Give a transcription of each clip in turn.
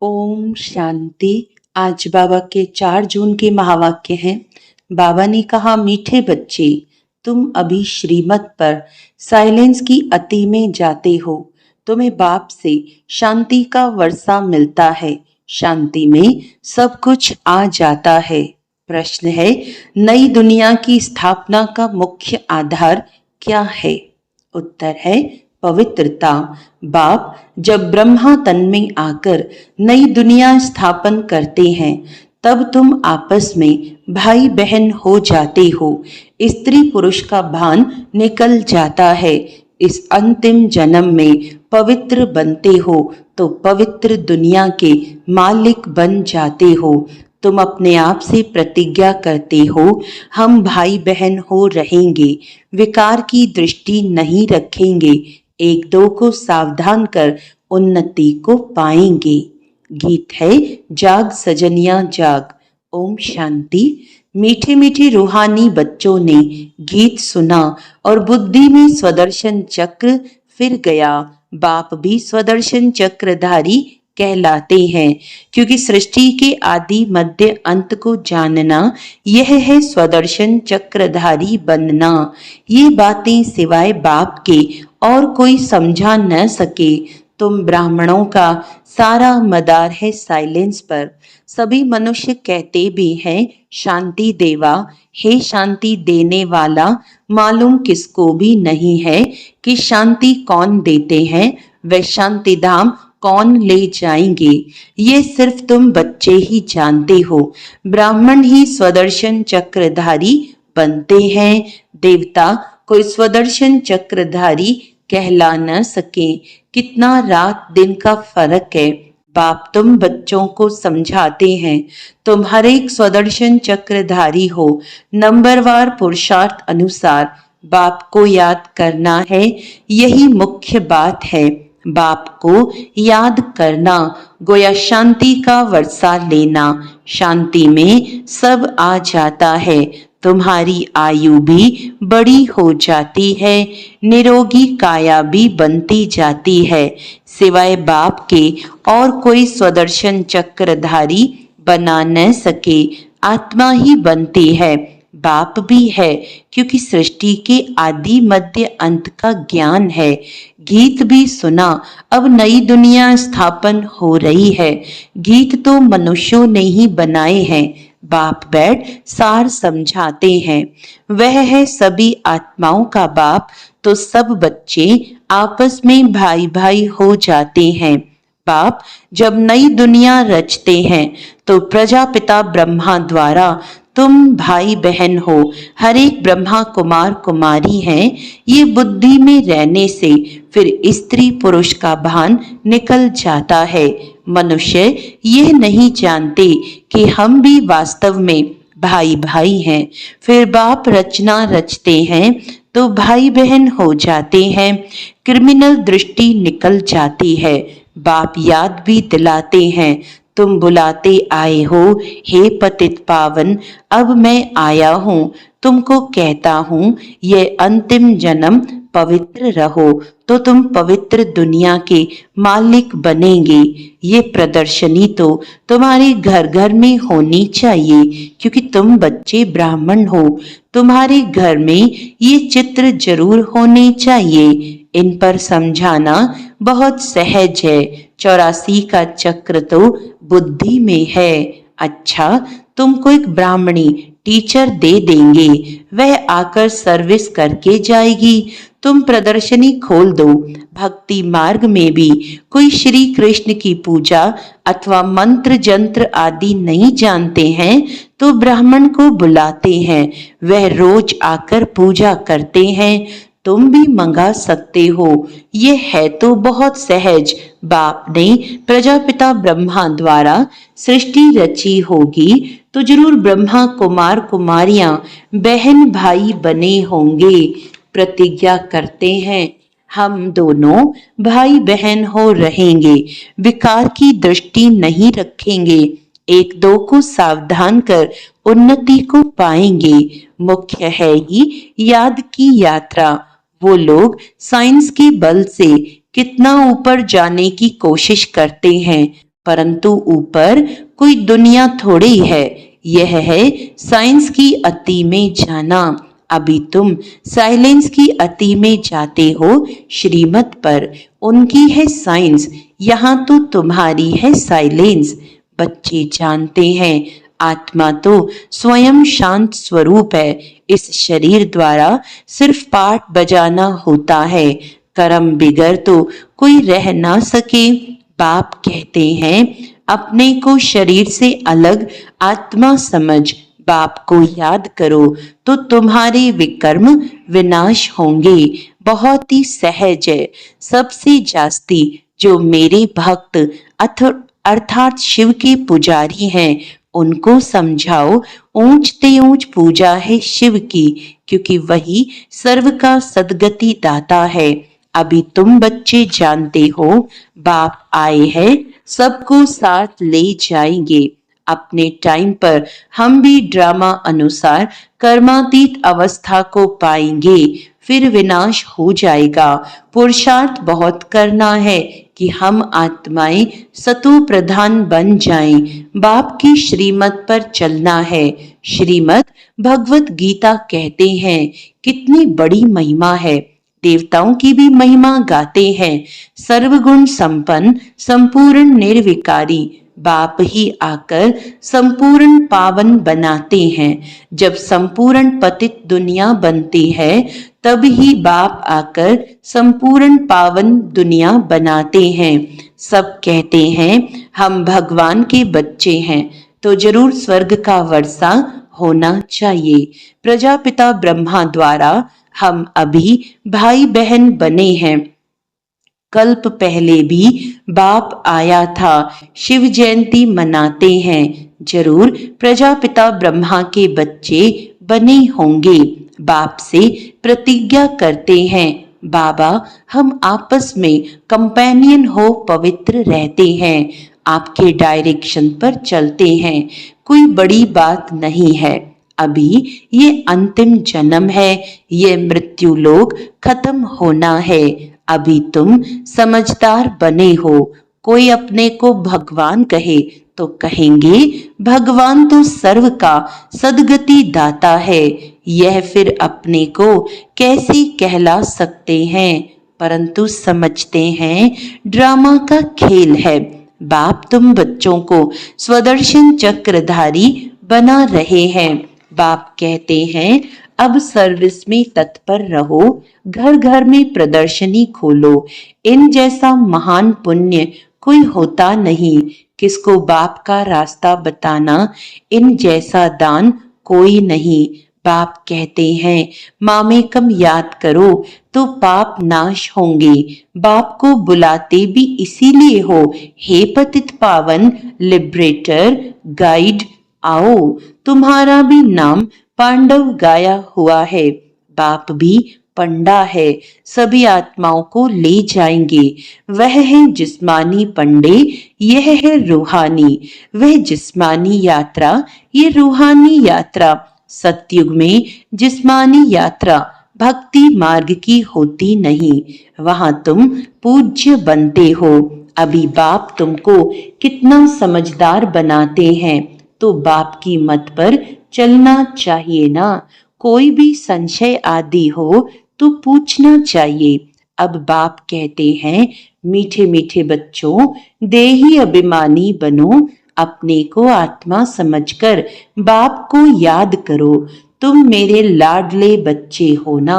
ओम शांति। आज बाबा के 4 जून के महावाक्य हैं। बाबा ने कहा, मीठे बच्चे, तुम अभी श्रीमत पर साइलेंस की अति में जाते हो। तुम्हें बाप से शांति का वर्षा मिलता है। शांति में सब कुछ आ जाता है। प्रश्न है, नई दुनिया की स्थापना का मुख्य आधार क्या है? उत्तर है पवित्रता। बाप जब ब्रह्मा तन में आकर नई दुनिया स्थापन करते हैं, तब तुम आपस में भाई बहन हो जाते हो। स्त्री पुरुष का भान निकल जाता है। इस अंतिम जन्म में पवित्र बनते हो तो पवित्र दुनिया के मालिक बन जाते हो। तुम अपने आप से प्रतिज्ञा करते हो, हम भाई बहन हो रहेंगे, विकार की दृष्टि नहीं रखेंगे, एक दो को सावधान कर उन्नति को पाएंगे। गीत है, जाग सजनिया जाग। ओम शांति। मीठे मीठे रूहानी बच्चों ने गीत सुना और बुद्धि में स्वदर्शन चक्र फिर गया। बाप भी स्वदर्शन चक्रधारी कहलाते हैं, क्योंकि सृष्टि के आदि मध्य अंत को जानना यह है स्वदर्शन चक्रधारी बनना। ये बातें सिवाय बाप के और कोई समझा न सके। तुम ब्राह्मणों का सारा मदार है साइलेंस पर। सभी मनुष्य कहते भी हैं शांति देवा, हे शांति देने वाला। मालूम किसको भी नहीं है कि शांति कौन देते हैं, वे शांति धाम कौन ले जाएंगे। ये सिर्फ तुम बच्चे ही जानते हो। ब्राह्मण ही स्वदर्शन चक्रधारी बनते हैं। देवता कोई स्वदर्शन चक्रधारी कहला न सके। कितना रात दिन का फर्क है। बाप तुम बच्चों को समझाते हैं, तुम हर एक स्वदर्शन चक्रधारी हो। नंबरवार पुरुषार्थ अनुसार बाप को याद करना है, यही मुख्य बात है। बाप को याद करना गोया शांति का वर्षा लेना। शांति में सब आ जाता है। तुम्हारी आयु भी बड़ी हो जाती है, निरोगी काया भी बनती जाती है। सिवाय बाप के और कोई स्वदर्शन चक्रधारी बना न सके। आत्मा ही बनती है, बाप भी है, क्योंकि सृष्टि के आदि मध्य अंत का ज्ञान है। गीत भी सुना, अब नई दुनिया स्थापन हो रही है। गीत तो मनुष्यों ने ही बनाए हैं। बाप बैठ सार समझाते हैं। वह है सभी आत्माओं का बाप, तो सब बच्चे आपस में भाई भाई हो जाते हैं। बाप जब नई दुनिया रचते हैं तो प्रजापिता ब्रह्मा द्वारा तुम भाई बहन हो। हर एक ब्रह्मा कुमार कुमारी हैं। ये बुद्धि में रहने से फिर स्त्री पुरुष का भान निकल जाता है। मनुष्य यह नहीं जानते कि हम भी वास्तव में भाई भाई हैं। फिर बाप रचना रचते हैं तो भाई बहन हो जाते हैं। क्रिमिनल दृष्टि निकल जाती है। बाप याद भी दिलाते हैं, तुम बुलाते आए हो, हे पतित पावन, अब मैं आया हूँ। तुमको कहता हूँ, ये अंतिम जन्म पवित्र रहो तो तुम पवित्र दुनिया के मालिक बनेंगे। ये प्रदर्शनी तो तुम्हारे घर घर में होनी चाहिए, क्योंकि तुम बच्चे ब्राह्मण हो। तुम्हारे घर में ये चित्र जरूर होने चाहिए। इन पर समझाना बहुत सहज है। 84 का चक्र तो बुद्धि में है। अच्छा, तुमको एक ब्राह्मणी टीचर दे देंगे, वह आकर सर्विस करके जाएगी। तुम प्रदर्शनी खोल दो। भक्ति मार्ग में भी कोई श्री कृष्ण की पूजा अथवा मंत्र जंत्र आदि नहीं जानते हैं तो ब्राह्मण को बुलाते हैं, वह रोज आकर पूजा करते हैं। तुम भी मंगा सकते हो। ये है तो बहुत सहज। बाप ने प्रजापिता ब्रह्मा द्वारा सृष्टि रची होगी तो जरूर ब्रह्मा कुमार कुमारियां बहन भाई बने होंगे। प्रतिज्ञा करते हैं, हम दोनों भाई बहन हो रहेंगे, विकार की दृष्टि नहीं रखेंगे, एक दो को सावधान कर उन्नति को पाएंगे। मुख्य है ही याद की यात्रा। वो लोग साइंस के बल से कितना ऊपर जाने की कोशिश करते हैं, परंतु ऊपर कोई दुनिया थोड़ी है। यह है साइंस की अति में जाना। अभी तुम साइलेंस की अति में जाते हो श्रीमत पर। उनकी है साइंस, यहाँ तो तुम्हारी है साइलेंस। बच्चे जानते हैं आत्मा तो स्वयं शांत स्वरूप है। इस शरीर द्वारा सिर्फ पाठ बजाना होता है। कर्म बिगर तो कोई रह ना सके। बाप कहते हैं अपने को शरीर से अलग आत्मा समझ बाप को याद करो तो तुम्हारे विकर्म विनाश होंगे। बहुत ही सहज है। सबसे जास्ती जो मेरे भक्त अर्थात शिव के पुजारी हैं उनको समझाओ ऊंचते ऊंच पूजा है शिव की, क्योंकि वही सर्व का सद्गति दाता है। अभी तुम बच्चे जानते हो बाप आए हैं सबको साथ ले जाएंगे। अपने टाइम पर हम भी ड्रामा अनुसार कर्मातीत अवस्था को पाएंगे, फिर विनाश हो जाएगा। पुरुषार्थ बहुत करना है कि हम आत्माएं सतो प्रधान बन जाएं। बाप की श्रीमत पर चलना है। श्रीमत भगवत गीता कहते हैं कितनी बड़ी महिमा है। देवताओं की भी महिमा गाते हैं। सर्वगुण संपन्न संपूर्ण निर्विकारी बाप ही आकर संपूर्ण पावन बनाते हैं। जब संपूर्ण पतित दुनिया बनती है तब ही बाप आकर संपूर्ण पावन दुनिया बनाते हैं। सब कहते हैं हम भगवान के बच्चे हैं तो जरूर स्वर्ग का वर्षा होना चाहिए। प्रजापिता ब्रह्मा द्वारा हम अभी भाई बहन बने हैं। कल्प पहले भी बाप आया था। शिव जयंती मनाते हैं। जरूर प्रजापिता ब्रह्मा के बच्चे बने होंगे। बाप से प्रतिज्ञा करते हैं बाबा हम आपस में कंपेनियन हो पवित्र रहते हैं। आपके डायरेक्शन पर चलते हैं। कोई बड़ी बात नहीं है। अभी ये अंतिम जन्म है। ये मृत्यु लोक खत्म होना है। अभी तुम समझदार बने हो। कोई अपने को भगवान कहे तो कहेंगे भगवान तो सर्व का सद्गति दाता है। यह फिर अपने को कैसे कहला सकते हैं, परंतु समझते हैं ड्रामा का खेल है। बाप तुम बच्चों को स्वदर्शन चक्रधारी बना रहे हैं। बाप कहते हैं अब सर्विस में तत्पर रहो। घर घर में प्रदर्शनी खोलो। इन जैसा महान पुण्य कोई होता नहीं। किसको बाप का रास्ता बताना इन जैसा दान कोई नहीं। बाप कहते हैं मामेकम याद करो तो पाप नाश होंगे। बाप को बुलाते भी इसीलिए हो हे पतित पावन लिबरेटर गाइड आओ। तुम्हारा भी नाम पांडव गाया हुआ है। बाप भी पंडा है। सभी आत्माओं को ले जाएंगे। वह है जिस्मानी पंडे, यह है रूहानी। वह जिस्मानी यात्रा, ये रूहानी यात्रा। सतयुग में जिस्मानी यात्रा भक्ति मार्ग की होती नहीं। वहां तुम पूज्य बनते हो। अभी बाप तुमको कितना समझदार बनाते हैं तो बाप की मत पर चलना चाहिए ना। कोई भी संशय आदि हो तो पूछना चाहिए। अब बाप कहते हैं मीठे मीठे बच्चों देही अभिमानी बनो। अपने को आत्मा समझकर बाप को याद करो। तुम मेरे लाडले बच्चे हो ना।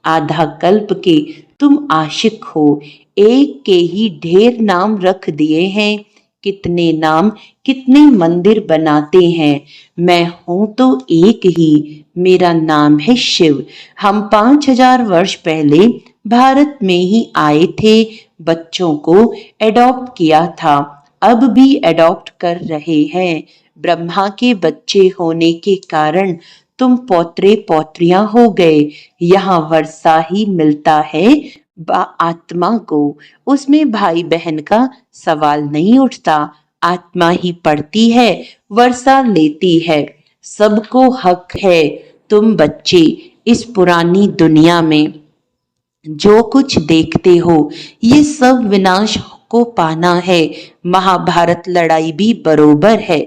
आधा कल्प के तुम आशिक हो। एक के ही ढेर नाम रख दिए हैं। कितने नाम कितने मंदिर बनाते हैं। मैं हूं तो एक ही, मेरा नाम है शिव। हम 5000 वर्ष पहले भारत में ही आए थे। बच्चों को एडॉप्ट किया था। अब भी एडॉप्ट कर रहे हैं। ब्रह्मा के बच्चे होने के कारण तुम पौत्रे पौत्रियां हो गए। यहाँ वर्षा ही मिलता है आत्मा को। उसमें भाई बहन का सवाल नहीं उठता। आत्मा ही पढ़ती है, वर्षा लेती है। सबको हक है। तुम बच्चे इस पुरानी दुनिया में जो कुछ देखते हो ये सब विनाश को पाना है। महाभारत लड़ाई भी बरोबर है।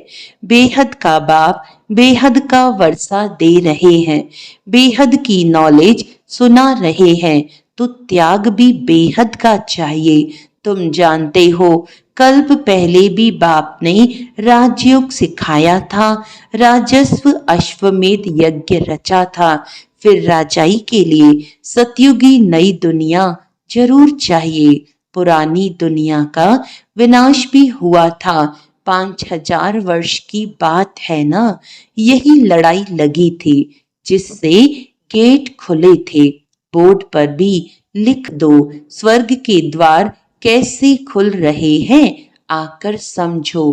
बेहद का बाप बेहद का वर्षा दे रहे हैं, बेहद की नॉलेज सुना रहे हैं, तो त्याग भी बेहद का चाहिए। तुम जानते हो, कल्प पहले भी बाप ने राजयोग सिखाया था, राजस्व अश्वमेध यज्ञ रचा था। फिर राजाई के लिए सतयुगी नई दुनिया जरूर चाहिए। पुरानी दुनिया का विनाश भी हुआ था, 5000 वर्ष की बात है ना। यही लड़ाई लगी थी, जिससे गेट खुले थे। बोर्ड पर भी लिख दो, स्वर्ग के द्वार कैसे खुल रहे हैं, आकर समझो।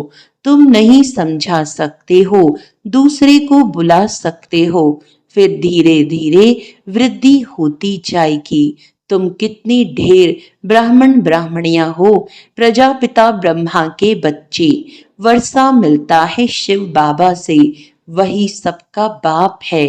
तुम नहीं समझा सकते हो, दूसरे को बुला सकते हो, फिर धीरे धीरे वृद्धि होती जाएगी। तुम कितनी ढेर ब्राह्मण ब्राह्मणियां हो, प्रजापिता ब्रह्मा के बच्चे। वर्षा मिलता है शिव बाबा से, वही सबका बाप है।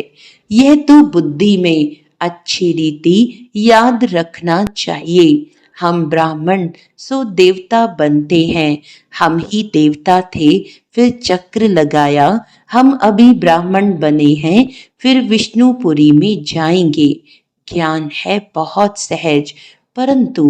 यह तो बुद्धि में अच्छी रीति याद रखना चाहिए। हम ब्राह्मण सो देवता बनते हैं, हम ही देवता थे, फिर चक्र लगाया, हम अभी ब्राह्मण बने हैं, फिर विष्णुपुरी में जाएंगे। ज्ञान है बहुत सहज, परंतु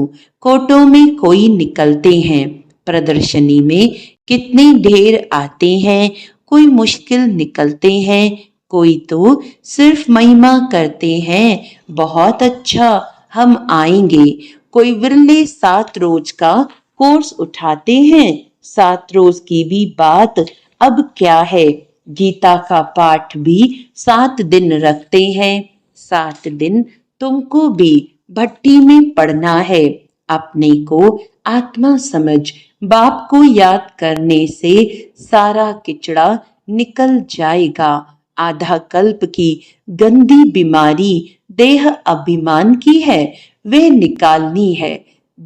कोटों में कोई निकलते हैं, प्रदर्शनी में कितने ढेर आते हैं, कोई मुश्किल निकलते हैं, कोई तो सिर्फ महिमा करते हैं, बहुत अच्छा हम आएंगे। कोई विरले 7 रोज का कोर्स उठाते हैं, 7 रोज की भी बात अब क्या है। गीता का पाठ भी 7 दिन रखते हैं, 7 दिन तुमको भी भट्टी में पड़ना है। अपने को आत्मा समझ, बाप को याद करने से सारा किचड़ा निकल जाएगा। आधा कल्प की गंदी बीमारी देह अभिमान की है, वे निकालनी है।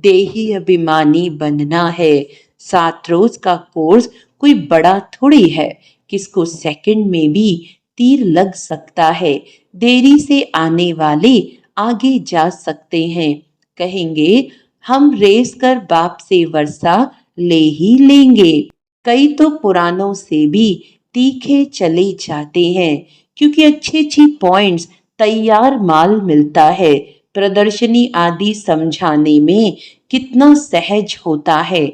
देही अभिमानी बनना है। 7 रोज का कोर्स कोई बड़ा थोड़ी है, किसको सेकंड में भी तीर लग सकता है। देरी से आने वाले आगे जा सकते हैं, कहेंगे हम रेस कर बाप से वर्षा ले ही लेंगे। कई तो पुरानों से भी तीखे चले जाते हैं, क्योंकि अच्छी अच्छी पॉइंट्स तैयार माल मिलता है। प्रदर्शनी आदि समझाने में कितना सहज होता है।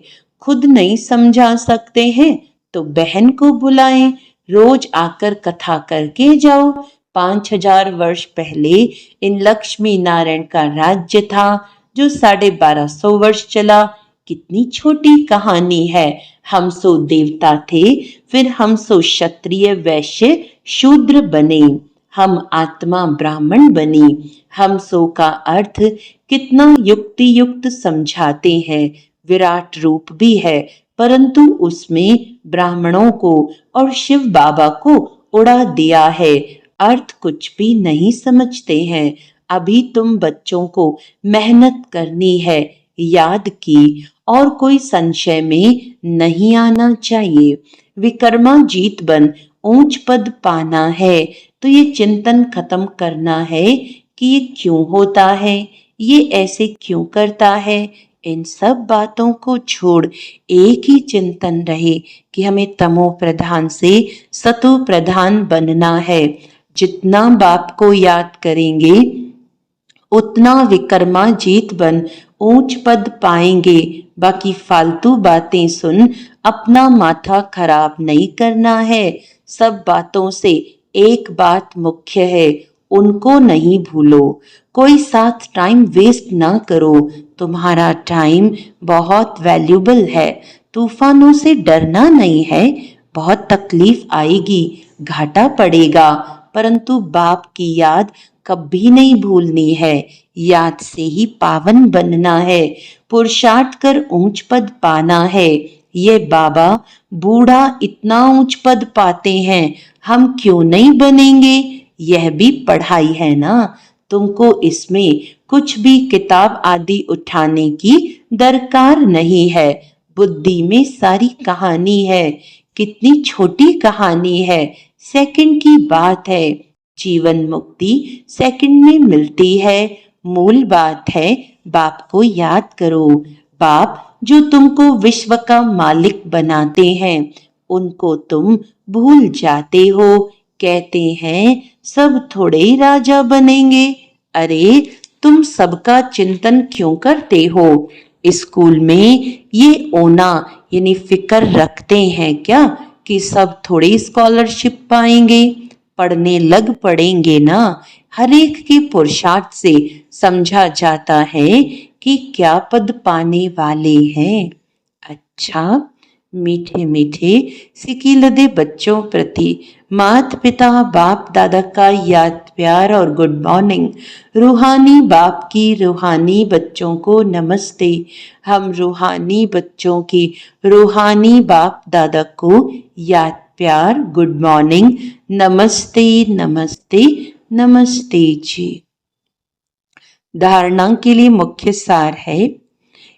खुद नहीं समझा सकते हैं तो बहन को बुलाएं, रोज आकर कथा करके जाओ। 5000 वर्ष पहले इन लक्ष्मी नारायण का राज्य था, जो 1250 वर्ष चला। कितनी छोटी कहानी है। हम सो देवता थे, फिर हम सो क्षत्रिय वैश्य शूद्र बने, हम आत्मा ब्राह्मण बनी। हम सो का अर्थ कितना युक्ति युक्त समझाते हैं। विराट रूप भी है, परंतु उसमें ब्राह्मणों को और शिव बाबा को उड़ा दिया है। अर्थ कुछ भी नहीं समझते हैं। अभी तुम बच्चों को मेहनत करनी है, याद की, और कोई संशय में नहीं आना चाहिए। विकर्मा जीत बन ऊंच पद पाना है, तो ये चिंतन खत्म करना है कि ये क्यों होता है, ये ऐसे क्यों करता है। इन सब बातों को छोड़ एक ही चिंतन रहे कि हमें तमो प्रधान से सतो प्रधान बनना है। जितना बाप को याद करेंगे, उतना विकर्मा जीत बन ऊंच पद पाएंगे। बाकी फालतू बातें सुन अपना माथा खराब नहीं करना है। सब बातों से एक बात मुख्य है, उनको नहीं भूलो। कोई साथ टाइम वेस्ट ना करो, तुम्हारा टाइम बहुत वैल्यूबल है। तूफानों से डरना नहीं है, बहुत तकलीफ आएगी, घाटा पड़ेगा, परंतु बाप की याद कभी नहीं भूलनी है। याद से ही पावन बनना है, पुरुषार्थ कर ऊंच पद पाना है। ये बाबा बूढ़ा इतना ऊंच पद पाते हैं, हम क्यों नहीं बनेंगे। यह भी पढ़ाई है ना। तुमको इसमें कुछ भी किताब आदि उठाने की दरकार नहीं है। बुद्धि में सारी कहानी है। कितनी छोटी कहानी है, सेकंड की बात है। जीवन मुक्ति सेकंड में मिलती है। मूल बात है, बाप को याद करो। बाप जो तुमको विश्व का मालिक बनाते हैं उनको तुम भूल जाते हो। कहते हैं सब थोड़े ही राजा बनेंगे। अरे तुम सबका चिंतन क्यों करते हो? स्कूल में ये ओना यानी फिक्र रखते हैं क्या कि सब थोड़ी स्कॉलरशिप पाएंगे? पढ़ने लग पड़ेंगे ना। हर एक के पुरुषार्थ से समझा जाता है कि क्या पद पाने वाले हैं। अच्छा, मीठे मीठे सिकी लदे बच्चों प्रति माता पिता बाप दादा का याद प्यार और गुड मॉर्निंग। रूहानी बाप की रूहानी बच्चों को नमस्ते। हम रूहानी बच्चों की रूहानी बाप दादा को याद प्यार गुड मॉर्निंग। नमस्ते नमस्ते नमस्ते जी। धारणा के लिए मुख्य सार है,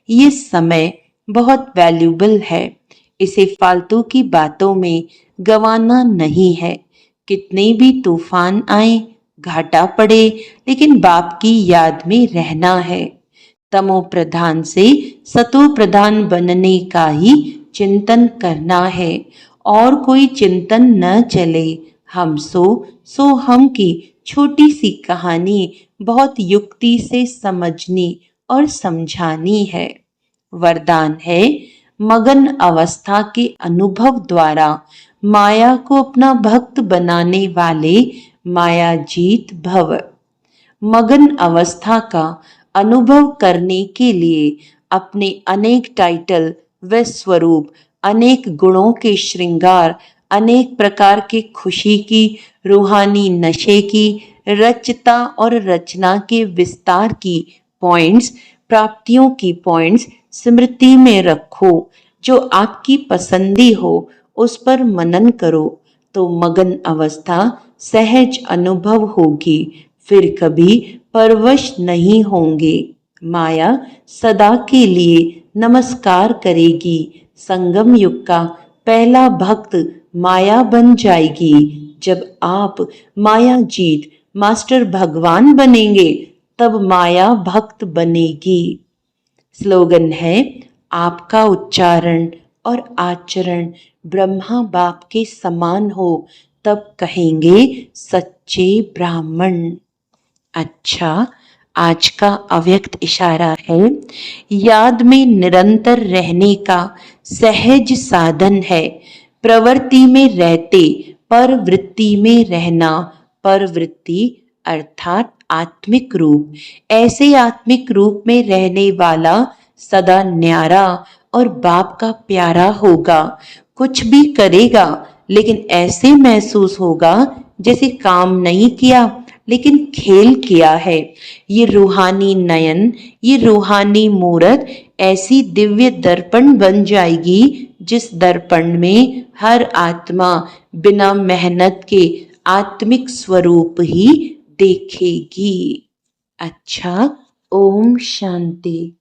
ये समय बहुत वैल्यूबल है, इसे फालतू की बातों में गंवाना नहीं है। कितने भी तूफान आए, घाटा पड़े, लेकिन बाप की याद में रहना है। तमो प्रधान से सतो प्रधान बनने का ही चिंतन करना है और कोई चिंतन न चले। हम सो हम की छोटी सी कहानी बहुत युक्ति से समझनी और समझानी है। वरदान है, मगन अवस्था के अनुभव द्वारा माया को अपना भक्त बनाने वाले माया जीत भव। मगन अवस्था का अनुभव करने के लिए अपने अनेक टाइटल व स्वरूप, अनेक गुणों के श्रृंगार, अनेक प्रकार के खुशी की, रूहानी नशे की, रचता और रचना के विस्तार की पॉइंट्स, प्राप्तियों की पॉइंट्स स्मृति में रखो। जो आपकी पसंदी हो उस पर मनन करो तो मगन अवस्था सहज अनुभव होगी। फिर कभी परवश नहीं होंगे। माया सदा के लिए नमस्कार करेगी। संगम युग का पहला भक्त माया बन जाएगी। जब आप माया जीत मास्टर भगवान बनेंगे तब माया भक्त बनेगी। स्लोगन है, आपका उच्चारण और आचरण ब्रह्मा बाप के समान हो तब कहेंगे सच्चे ब्राह्मण। अच्छा, आज का अव्यक्त इशारा है, याद में निरंतर रहने का सहज साधन है। प्रवृत्ति में रहते पर वृत्ति में रहना। परवृत्ति अर्थात आत्मिक रूप। ऐसे आत्मिक रूप में रहने वाला सदा न्यारा और बाप का प्यारा होगा। कुछ भी करेगा लेकिन ऐसे महसूस होगा जैसे काम नहीं किया लेकिन खेल किया है। ये रूहानी नयन, ये रूहानी मूरत ऐसी दिव्य दर्पण बन जाएगी जिस दर्पण में हर आत्मा बिना मेहनत के आत्मिक स्वरूप ही देखेगी। अच्छा, ओम शांति।